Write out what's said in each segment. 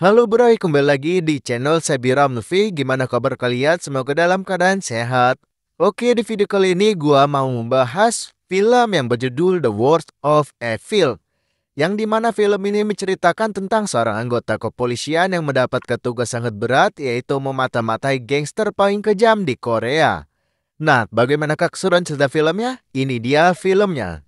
Halo bro, kembali lagi di channel Sabiram Luffy. Gimana kabar kalian? Semoga dalam keadaan sehat. Oke, di video kali ini gua mau membahas film yang berjudul The Worst of Evil, yang dimana film ini menceritakan tentang seorang anggota kepolisian yang mendapat tugas sangat berat, yaitu memata-matai gangster paling kejam di Korea. Nah, bagaimanakah keseruan cerita filmnya? Ini dia filmnya.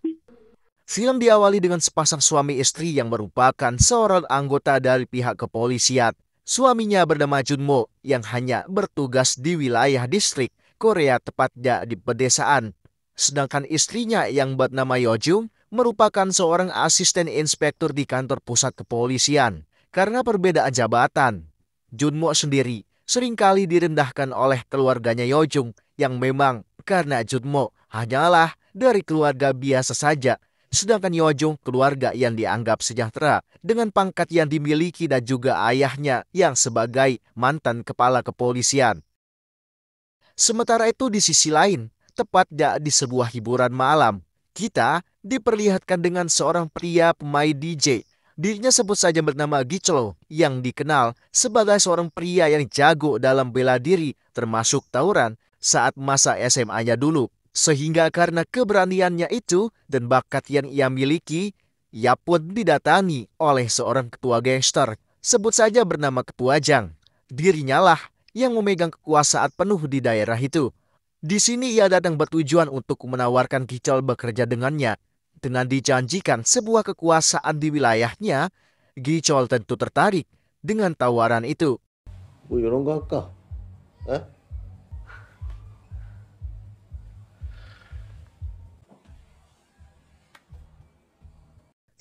Film diawali dengan sepasang suami istri yang merupakan seorang anggota dari pihak kepolisian. Suaminya bernama Junmo yang hanya bertugas di wilayah distrik Korea, tepatnya di pedesaan. Sedangkan istrinya yang bernama Yojung merupakan seorang asisten inspektur di kantor pusat kepolisian. Karena perbedaan jabatan, Junmo sendiri seringkali direndahkan oleh keluarganya Yojung yang memang karena Junmo hanyalah dari keluarga biasa saja. Sedangkan Yojung keluarga yang dianggap sejahtera dengan pangkat yang dimiliki dan juga ayahnya yang sebagai mantan kepala kepolisian. Sementara itu di sisi lain, tepatnya di sebuah hiburan malam, kita diperlihatkan dengan seorang pria pemain DJ. Dirinya sebut saja bernama Gicholo yang dikenal sebagai seorang pria yang jago dalam bela diri termasuk tawuran saat masa SMA-nya dulu. Sehingga karena keberaniannya itu dan bakat yang ia miliki, ia pun didatangi oleh seorang ketua gangster. Sebut saja bernama Ketua Jang. Dirinya lah yang memegang kekuasaan penuh di daerah itu. Di sini ia datang bertujuan untuk menawarkan Gichol bekerja dengannya. Dengan dijanjikan sebuah kekuasaan di wilayahnya, Gichol tentu tertarik dengan tawaran itu. 뭐 이런 거 할까? 에?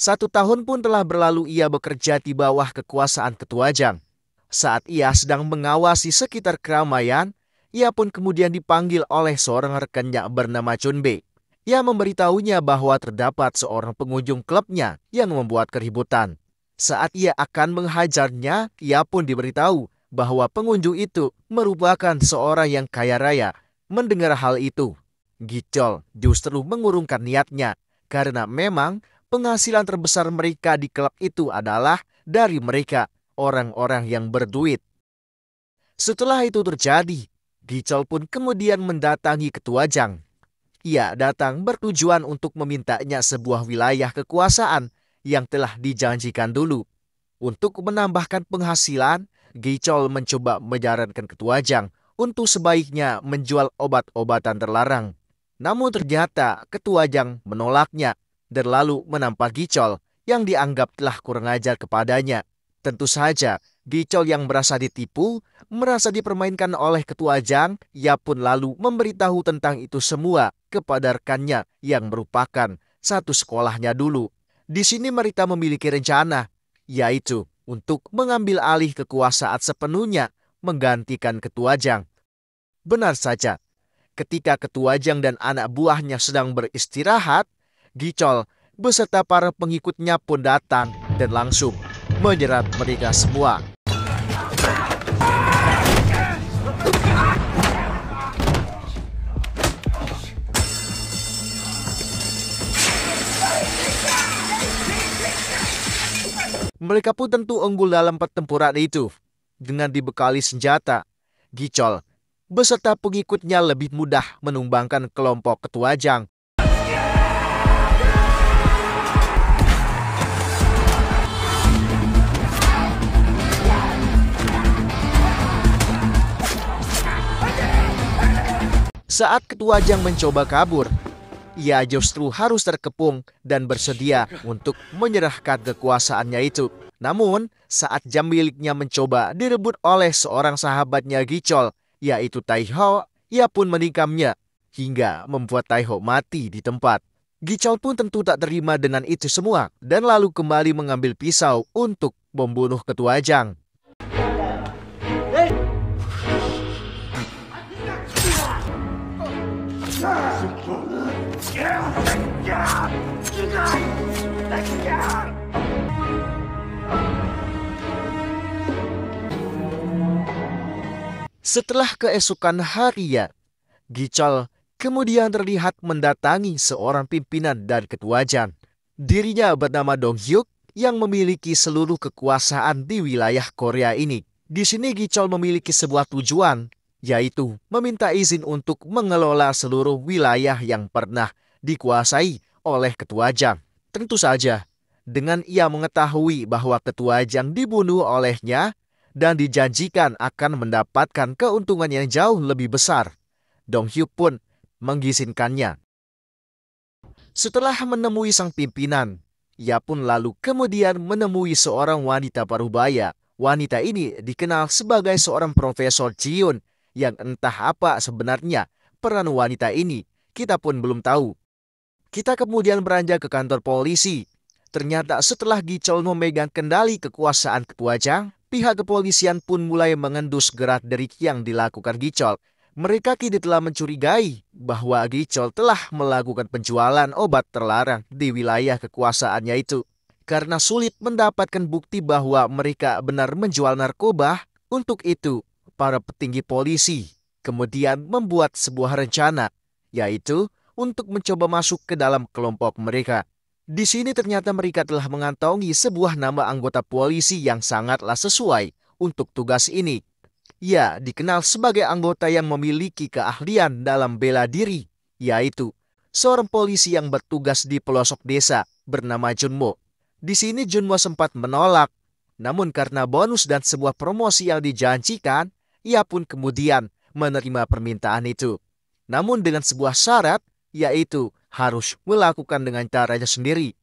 1 tahun pun telah berlalu ia bekerja di bawah kekuasaan Ketua Jang. Saat ia sedang mengawasi sekitar keramaian, ia pun kemudian dipanggil oleh seorang rekannya bernama Chun Be. Ia memberitahunya bahwa terdapat seorang pengunjung klubnya yang membuat keributan. Saat ia akan menghajarnya, ia pun diberitahu bahwa pengunjung itu merupakan seorang yang kaya raya. Mendengar hal itu, Gichol justru mengurungkan niatnya karena memang penghasilan terbesar mereka di klub itu adalah dari mereka, orang-orang yang berduit. Setelah itu terjadi, Gichol pun kemudian mendatangi Ketua Jang. Ia datang bertujuan untuk memintanya sebuah wilayah kekuasaan yang telah dijanjikan dulu. Untuk menambahkan penghasilan, Gichol mencoba menyarankan Ketua Jang untuk sebaiknya menjual obat-obatan terlarang. Namun ternyata Ketua Jang menolaknya dan lalu menampar Gichol yang dianggap telah kurang ajar kepadanya. Tentu saja, Gichol yang merasa ditipu, merasa dipermainkan oleh Ketua Jang, ia pun lalu memberitahu tentang itu semua kepada rekannya yang merupakan satu sekolahnya dulu. Di sini mereka memiliki rencana, yaitu untuk mengambil alih kekuasaan sepenuhnya menggantikan Ketua Jang. Benar saja, ketika Ketua Jang dan anak buahnya sedang beristirahat, Gichol beserta para pengikutnya pun datang dan langsung menyerang mereka semua. Mereka pun tentu unggul dalam pertempuran itu. Dengan dibekali senjata, Gichol beserta pengikutnya lebih mudah menumbangkan kelompok Ketua Jang. Saat Ketua Jang mencoba kabur, ia justru harus terkepung dan bersedia untuk menyerahkan kekuasaannya itu. Namun, saat jam miliknya mencoba direbut oleh seorang sahabatnya Gichol, yaitu Taiho, ia pun menikamnya hingga membuat Taiho mati di tempat. Gichol pun tentu tak terima dengan itu semua dan lalu kembali mengambil pisau untuk membunuh Ketua Jang. Setelah keesokan harinya, Gichol kemudian terlihat mendatangi seorang pimpinan dari Ketua Jang. Dirinya bernama Dong Hyuk yang memiliki seluruh kekuasaan di wilayah Korea ini. Di sini Gichol memiliki sebuah tujuan, yaitu meminta izin untuk mengelola seluruh wilayah yang pernah dikuasai oleh Ketua Jang. Tentu saja, dengan ia mengetahui bahwa Ketua Jang dibunuh olehnya dan dijanjikan akan mendapatkan keuntungan yang jauh lebih besar, Dong Hyuk pun mengizinkannya. Setelah menemui sang pimpinan, ia pun lalu kemudian menemui seorang wanita parubaya. Wanita ini dikenal sebagai seorang Profesor Jiun yang entah apa sebenarnya peran wanita ini, kita pun belum tahu. Kita kemudian beranjak ke kantor polisi. Ternyata setelah Gichol memegang kendali kekuasaan Ketua Jang, pihak kepolisian pun mulai mengendus gerak-gerik yang dilakukan Gichol. Mereka kini telah mencurigai bahwa Gichol telah melakukan penjualan obat terlarang di wilayah kekuasaannya itu. Karena sulit mendapatkan bukti bahwa mereka benar menjual narkoba, untuk itu para petinggi polisi kemudian membuat sebuah rencana, yaitu untuk mencoba masuk ke dalam kelompok mereka. Di sini ternyata mereka telah mengantongi sebuah nama anggota polisi yang sangatlah sesuai untuk tugas ini. Ia dikenal sebagai anggota yang memiliki keahlian dalam bela diri, yaitu seorang polisi yang bertugas di pelosok desa bernama Junmo. Di sini Junmo sempat menolak, namun karena bonus dan sebuah promosi yang dijanjikan, ia pun kemudian menerima permintaan itu. Namun dengan sebuah syarat, yaitu harus melakukan dengan caranya sendiri.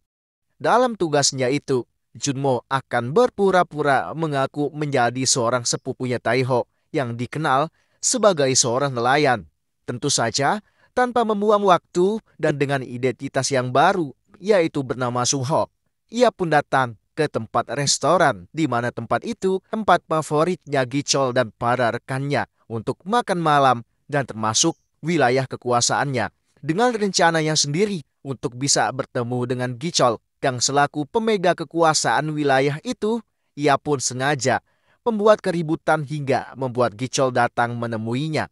Dalam tugasnya itu, Junmo akan berpura-pura mengaku menjadi seorang sepupunya Taiho yang dikenal sebagai seorang nelayan. Tentu saja tanpa membuang waktu dan dengan identitas yang baru, yaitu bernama Sungho. Ia pun datang ke tempat restoran, di mana tempat itu tempat favoritnya Gichol dan para rekannya untuk makan malam dan termasuk wilayah kekuasaannya, dengan rencananya sendiri untuk bisa bertemu dengan Gichol yang selaku pemegang kekuasaan wilayah itu. Ia pun sengaja membuat keributan hingga membuat Gichol datang menemuinya.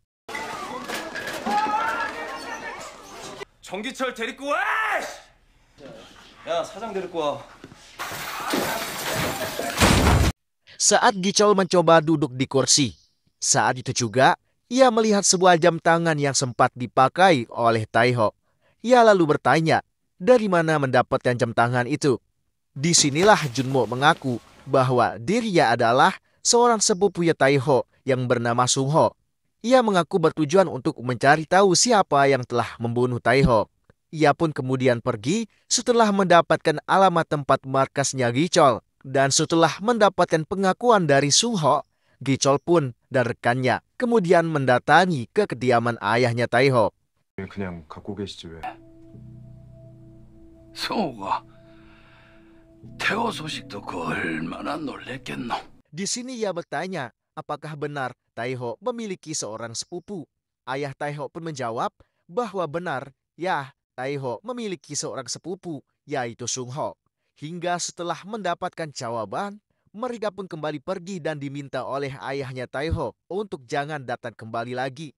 정기철 데리고 와! 야, 사장 데리고 와. Saat Gichol mencoba duduk di kursi, saat itu juga ia melihat sebuah jam tangan yang sempat dipakai oleh Taiho. Ia lalu bertanya, dari mana mendapatkan jam tangan itu? Disinilah Junmo mengaku bahwa dirinya adalah seorang sepupunya Taiho yang bernama Sungho. Ia mengaku bertujuan untuk mencari tahu siapa yang telah membunuh Taiho. Ia pun kemudian pergi setelah mendapatkan alamat tempat markasnya Gichol. Dan setelah mendapatkan pengakuan dari Sungho, Gichol pun dan rekannya kemudian mendatangi ke kediaman ayahnya Taiho. 그냥 갖고 계시지 왜? 성우가 태호 소식 듣고 얼마나 놀랬겠노? Di sini ia bertanya, apakah benar Taiho memiliki seorang sepupu? Ayah Taiho pun menjawab bahwa benar, ya, Taiho memiliki seorang sepupu, yaitu Sungho. Hingga setelah mendapatkan jawaban, mereka pun kembali pergi dan diminta oleh ayahnya Taiho untuk jangan datang kembali lagi.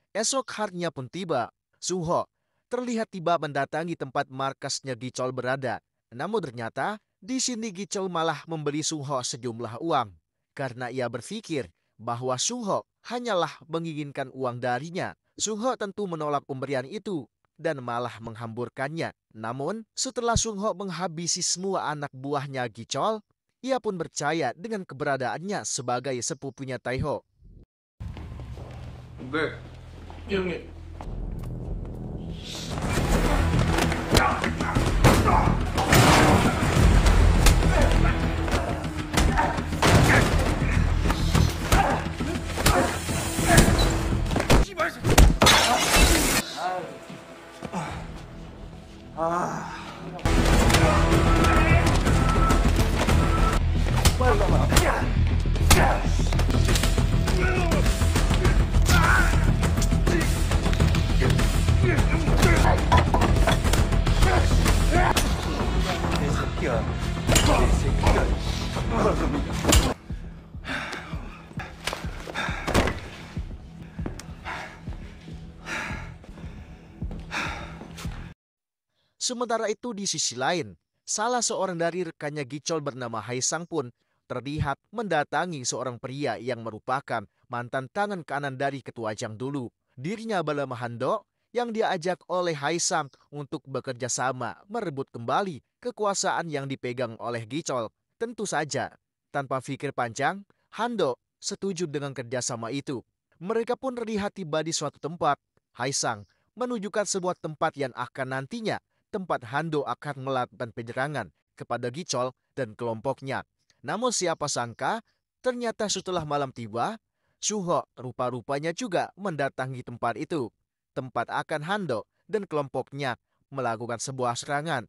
Esok harinya pun tiba, Sungho terlihat tiba mendatangi tempat markasnya Gichol berada. Namun ternyata di sini Gichol malah memberi Sungho sejumlah uang karena ia berpikir bahwa Sungho hanyalah menginginkan uang darinya. Sungho tentu menolak pemberian itu dan malah menghamburkannya. Namun setelah Sungho menghabisi semua anak buahnya Gichol, ia pun percaya dengan keberadaannya sebagai sepupunya Taiho. 네, 형님. Sementara itu di sisi lain, salah seorang dari rekannya Gichol bernama Haisang pun terlihat mendatangi seorang pria yang merupakan mantan tangan kanan dari Ketua Jang dulu. Dirinya bernama Hando yang diajak oleh Haisang untuk bekerja sama merebut kembali kekuasaan yang dipegang oleh Gichol. Tentu saja, tanpa pikir panjang, Hando setuju dengan kerjasama itu. Mereka pun terlihat tiba di suatu tempat. Haisang menunjukkan sebuah tempat yang akan nantinya tempat Hando akan melakukan penyerangan kepada Gichol dan kelompoknya. Namun siapa sangka, ternyata setelah malam tiba, Suho rupa-rupanya juga mendatangi tempat itu. Tempat akan Hando dan kelompoknya melakukan sebuah serangan.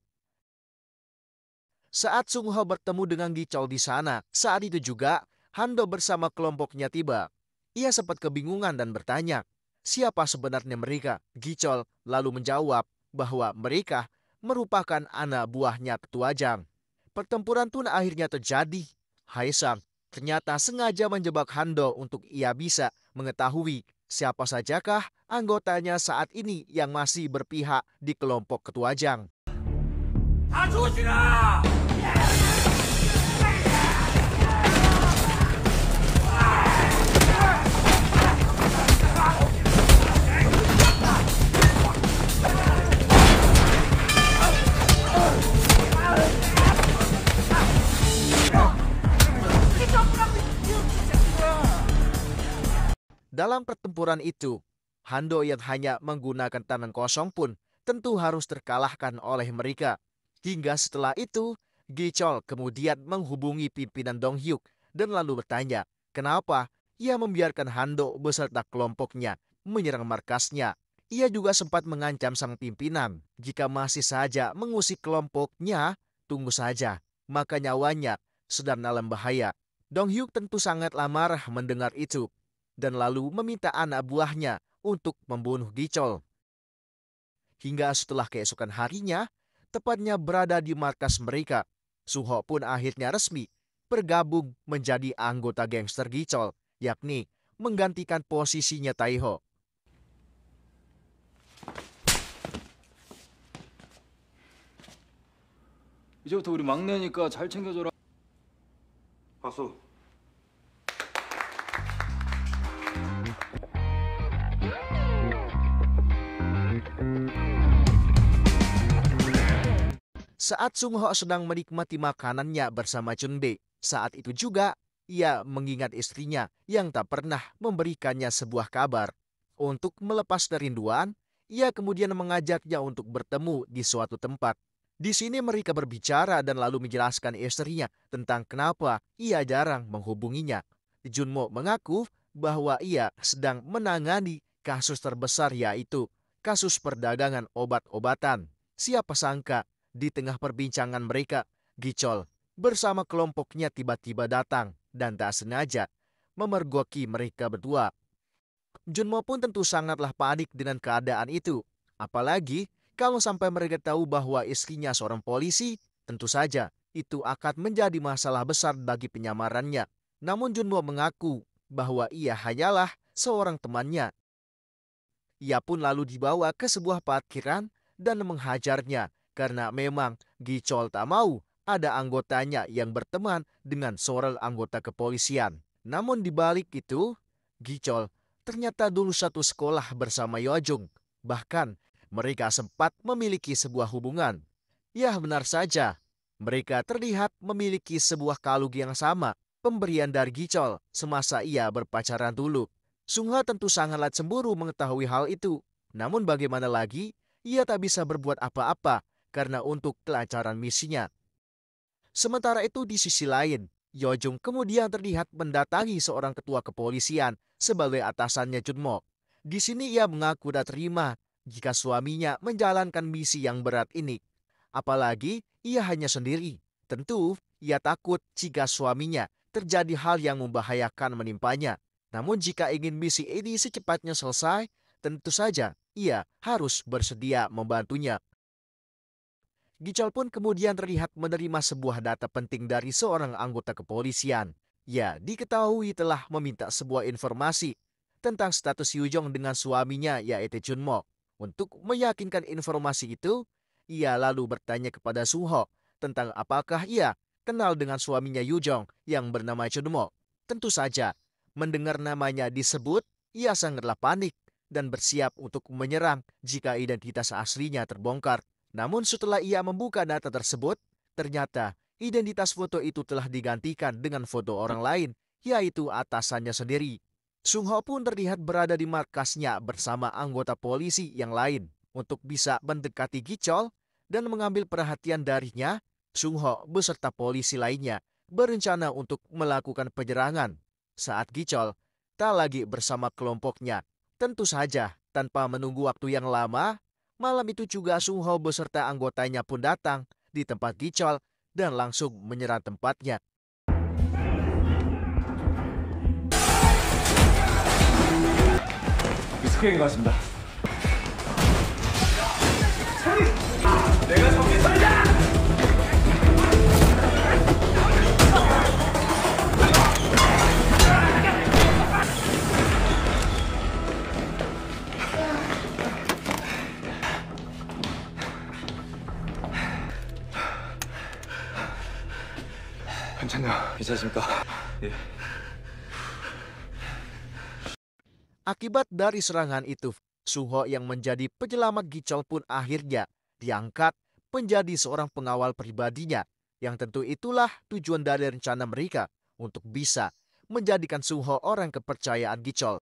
Saat Sung Ho bertemu dengan Gichol di sana, saat itu juga Hando bersama kelompoknya tiba. Ia sempat kebingungan dan bertanya, siapa sebenarnya mereka? Gichol lalu menjawab bahwa mereka merupakan anak buahnya Ketua Jang. Pertempuran pun akhirnya terjadi. Haisang ternyata sengaja menjebak Hando untuk ia bisa mengetahui siapa sajakah anggotanya saat ini yang masih berpihak di kelompok Ketua Jang. Dalam pertempuran itu, Hando yang hanya menggunakan tangan kosong pun tentu harus terkalahkan oleh mereka. Hingga setelah itu, Gichol kemudian menghubungi pimpinan Donghyuk dan lalu bertanya, kenapa ia membiarkan Hando beserta kelompoknya menyerang markasnya. Ia juga sempat mengancam sang pimpinan, jika masih saja mengusik kelompoknya, tunggu saja, maka nyawanya sedang dalam bahaya. Donghyuk tentu sangatlah marah mendengar itu, dan lalu meminta anak buahnya untuk membunuh Gichol. Hingga setelah keesokan harinya, tepatnya berada di markas mereka, Suho pun akhirnya resmi bergabung menjadi anggota gangster Gichol, yakni menggantikan posisinya Taiho. 이제부터 우리 막내니까 잘 챙겨줘라. 박수. Saat Sung Ho sedang menikmati makanannya bersama Chunbe, saat itu juga ia mengingat istrinya yang tak pernah memberikannya sebuah kabar. Untuk melepas kerinduan, ia kemudian mengajaknya untuk bertemu di suatu tempat. Di sini mereka berbicara dan lalu menjelaskan istrinya tentang kenapa ia jarang menghubunginya. Junmo mengaku bahwa ia sedang menangani kasus terbesar, yaitu kasus perdagangan obat-obatan. Siapa sangka di tengah perbincangan mereka, Gichol bersama kelompoknya tiba-tiba datang dan tak sengaja memergoki mereka berdua. Junmo pun tentu sangatlah panik dengan keadaan itu. Apalagi kalau sampai mereka tahu bahwa istrinya seorang polisi, tentu saja itu akan menjadi masalah besar bagi penyamarannya. Namun Junmo mengaku bahwa ia hanyalah seorang temannya. Ia pun lalu dibawa ke sebuah parkiran dan menghajarnya karena memang Gichol tak mau ada anggotanya yang berteman dengan seorang anggota kepolisian. Namun di balik itu, Gichol ternyata dulu satu sekolah bersama Yojung. Bahkan mereka sempat memiliki sebuah hubungan. Ya, benar saja, mereka terlihat memiliki sebuah kalung yang sama, pemberian dari Gichol semasa ia berpacaran dulu. Sung Ho tentu sangatlah cemburu mengetahui hal itu. Namun bagaimana lagi, ia tak bisa berbuat apa-apa karena untuk kelancaran misinya. Sementara itu di sisi lain, Yojung kemudian terlihat mendatangi seorang ketua kepolisian sebagai atasannya Junmo. Di sini ia mengaku tak terima jika suaminya menjalankan misi yang berat ini. Apalagi ia hanya sendiri. Tentu ia takut jika suaminya terjadi hal yang membahayakan menimpanya. Namun jika ingin misi ini secepatnya selesai, tentu saja ia harus bersedia membantunya. Gichol pun kemudian terlihat menerima sebuah data penting dari seorang anggota kepolisian. Ia diketahui telah meminta sebuah informasi tentang status Yujong dengan suaminya yaitu Junmo. Untuk meyakinkan informasi itu, ia lalu bertanya kepada Sung Ho tentang apakah ia kenal dengan suaminya Yujong yang bernama Chunmo. Tentu saja, mendengar namanya disebut, ia sangatlah panik dan bersiap untuk menyerang jika identitas aslinya terbongkar. Namun setelah ia membuka data tersebut, ternyata identitas foto itu telah digantikan dengan foto orang lain, yaitu atasannya sendiri. Sung Ho pun terlihat berada di markasnya bersama anggota polisi yang lain. Untuk bisa mendekati Gichol dan mengambil perhatian darinya, Sung Ho beserta polisi lainnya berencana untuk melakukan penyerangan. Saat Gichol tak lagi bersama kelompoknya, tentu saja tanpa menunggu waktu yang lama, malam itu juga Sung Ho beserta anggotanya pun datang di tempat Gichol dan langsung menyerang tempatnya. 미스케인 것 같습니다. 내가 정기설이다! 괜찮냐? 괜찮습니까? 예. Akibat dari serangan itu, Sung Ho yang menjadi penyelamat Gichol pun akhirnya diangkat menjadi seorang pengawal pribadinya, yang tentu itulah tujuan dari rencana mereka untuk bisa menjadikan Sung Ho orang kepercayaan Gichol.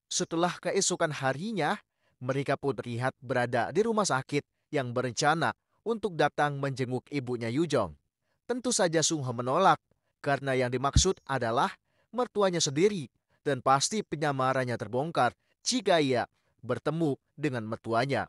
Setelah keesokan harinya, mereka pun terlihat berada di rumah sakit yang berencana untuk datang menjenguk ibunya Yujong. Tentu saja Sung Ho menolak karena yang dimaksud adalah mertuanya sendiri dan pasti penyamarannya terbongkar jika ia bertemu dengan mertuanya.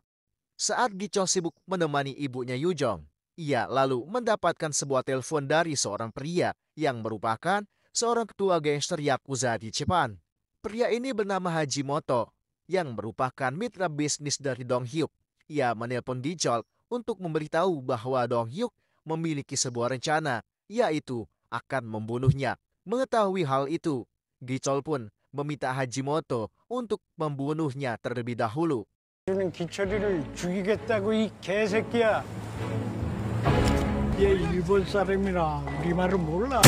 Saat Gichol sibuk menemani ibunya Yujong, ia lalu mendapatkan sebuah telepon dari seorang pria yang merupakan seorang ketua gangster Yakuza di Jepang. Pria ini bernama Hajimoto yang merupakan mitra bisnis dari Dong Hyuk. Ia menelpon Gichol untuk memberitahu bahwa Dong Hyuk memiliki sebuah rencana, yaitu akan membunuhnya. Mengetahui hal itu, Gichol pun meminta Hajimoto untuk membunuhnya terlebih dahulu. 저는 기철이를 죽이겠다고 이 개새끼야. 얘 일본 사람이라 우리 말을 몰라.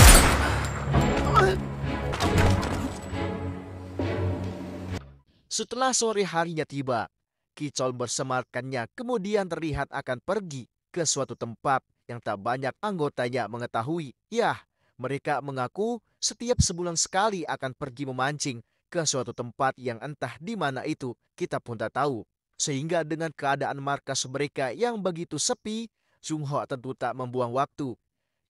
Setelah sore harinya tiba, Gichol bersemarkannya kemudian terlihat akan pergi ke suatu tempat yang tak banyak anggotanya mengetahui. Yah, mereka mengaku setiap sebulan sekali akan pergi memancing ke suatu tempat yang entah di mana itu, kita pun tak tahu. Sehingga dengan keadaan markas mereka yang begitu sepi, Sung Ho tentu tak membuang waktu.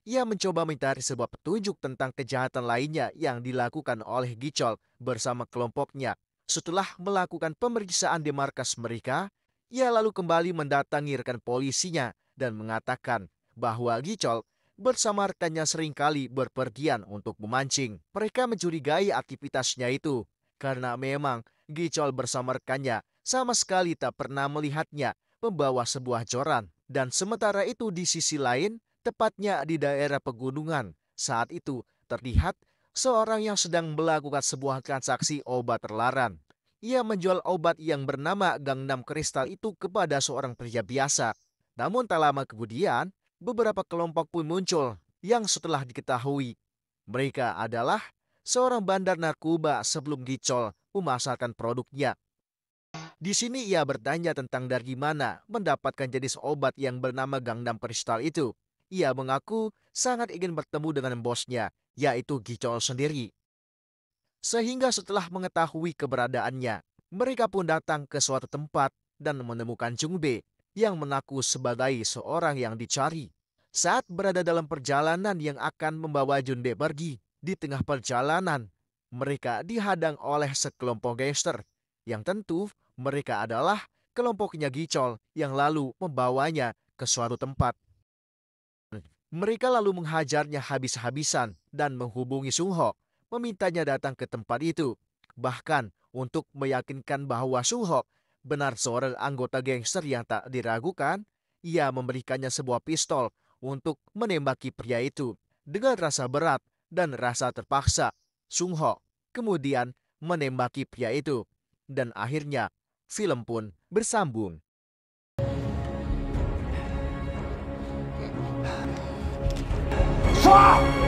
Ia mencoba mencari sebuah petunjuk tentang kejahatan lainnya yang dilakukan oleh Gichol bersama kelompoknya. Setelah melakukan pemeriksaan di markas mereka, ia lalu kembali mendatangi rekan polisinya dan mengatakan bahwa Gichol bersama rekannya seringkali berpergian untuk memancing. Mereka mencurigai aktivitasnya itu karena memang Gichol bersama rekannya sama sekali tak pernah melihatnya membawa sebuah joran. Dan sementara itu di sisi lain, tepatnya di daerah pegunungan, saat itu terlihat seorang yang sedang melakukan sebuah transaksi obat terlarang. Ia menjual obat yang bernama Gangnam Kristal itu kepada seorang pria biasa. Namun tak lama kemudian, beberapa kelompok pun muncul yang setelah diketahui mereka adalah seorang bandar narkoba sebelum Gichol memasarkan produknya. Di sini ia bertanya tentang dari mana mendapatkan jenis obat yang bernama Gangnam Kristal itu. Ia mengaku sangat ingin bertemu dengan bosnya, yaitu Gichol sendiri. Sehingga setelah mengetahui keberadaannya, mereka pun datang ke suatu tempat dan menemukan Jung Bae yang mengaku sebagai seorang yang dicari. Saat berada dalam perjalanan yang akan membawa Jung Bae pergi, di tengah perjalanan, mereka dihadang oleh sekelompok gangster, yang tentu mereka adalah kelompoknya Gichol yang lalu membawanya ke suatu tempat. Mereka lalu menghajarnya habis-habisan dan menghubungi Sung Ho, memintanya datang ke tempat itu. Bahkan untuk meyakinkan bahwa Sung Ho benar seorang anggota gangster yang tak diragukan, ia memberikannya sebuah pistol untuk menembaki pria itu. Dengan rasa berat dan rasa terpaksa, Sung Ho kemudian menembaki pria itu. Dan akhirnya film pun bersambung. 쏴!